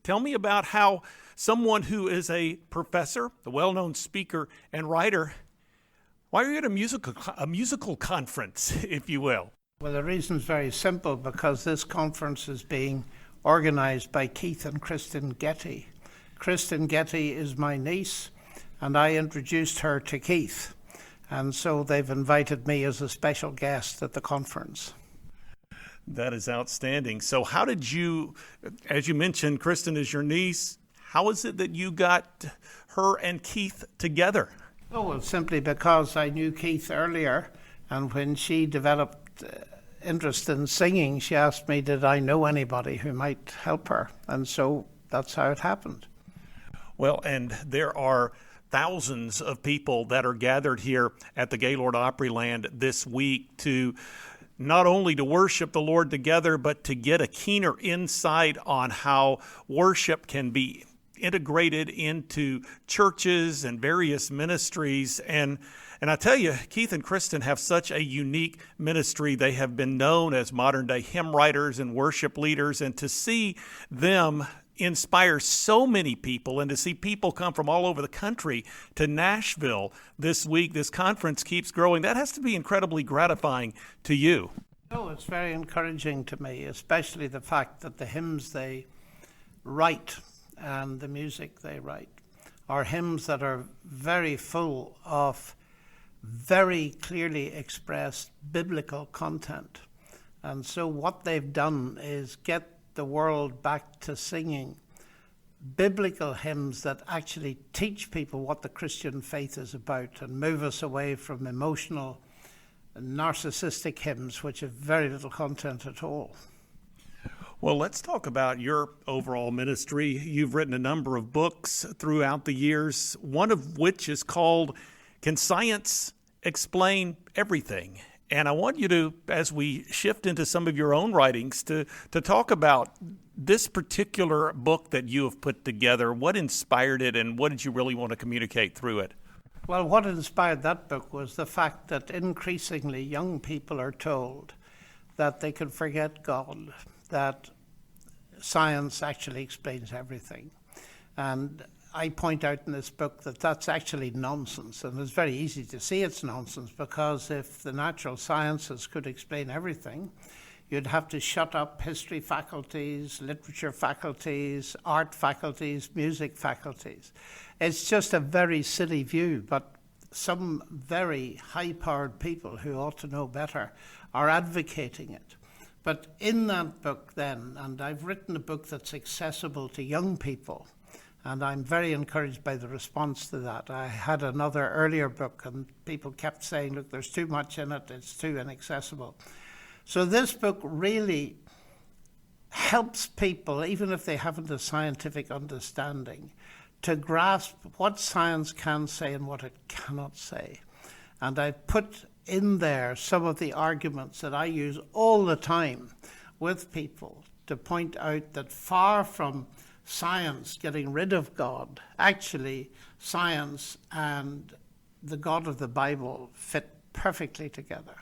Tell me about how someone who is a professor, a well-known speaker and writer, why are you at a musical conference, if you will? Well, the reason is very simple, because this conference is being organized by Keith and Kristen Getty. Kristen Getty is my niece, and I introduced her to Keith. And so they've invited me as a special guest at the conference. That is outstanding. So how did you, as you mentioned, Kristen is your niece, how is it that you got her and Keith together? Oh, well, simply because I knew Keith earlier, and when she developed interest in singing, she asked me, did I know anybody who might help her? And so that's how it happened. Well, and there are thousands of people that are gathered here at the Gaylord Opryland this week to not only to worship the Lord together, but to get a keener insight on how worship can be integrated into churches and various ministries. And I tell you, Keith and Kristen have such a unique ministry. They have been known as modern-day hymn writers and worship leaders, and to see them inspire so many people and to see people come from all over the country to Nashville this week, this conference keeps growing. That has to be incredibly gratifying to you. Oh, it's very encouraging to me, especially the fact that the hymns they write and the music they write are hymns that are very full of very clearly expressed biblical content. And so what they've done is get the world back to singing biblical hymns that actually teach people what the Christian faith is about and move us away from emotional, narcissistic hymns which have very little content at all. Well, let's talk about your overall ministry. You've written a number of books throughout the years, one of which is called Can Science Explain Everything? And I want you to, as we shift into some of your own writings, to talk about this particular book that you have put together. What inspired it, and what did you really want to communicate through it? Well, what inspired that book was the fact that increasingly young people are told that they can forget God, that science actually explains everything. And I point out in this book that that's actually nonsense, and it's very easy to see it's nonsense, because if the natural sciences could explain everything, you'd have to shut up history faculties, literature faculties, art faculties, music faculties. It's just a very silly view, but some very high-powered people who ought to know better are advocating it. But in that book then, and I've written a book that's accessible to young people, and I'm very encouraged by the response to that. I had another earlier book, and people kept saying, look, there's too much in it, it's too inaccessible. So this book really helps people, even if they haven't a scientific understanding, to grasp what science can say and what it cannot say. And I put in there some of the arguments that I use all the time with people to point out that far from science getting rid of God, actually science and the God of the Bible fit perfectly together.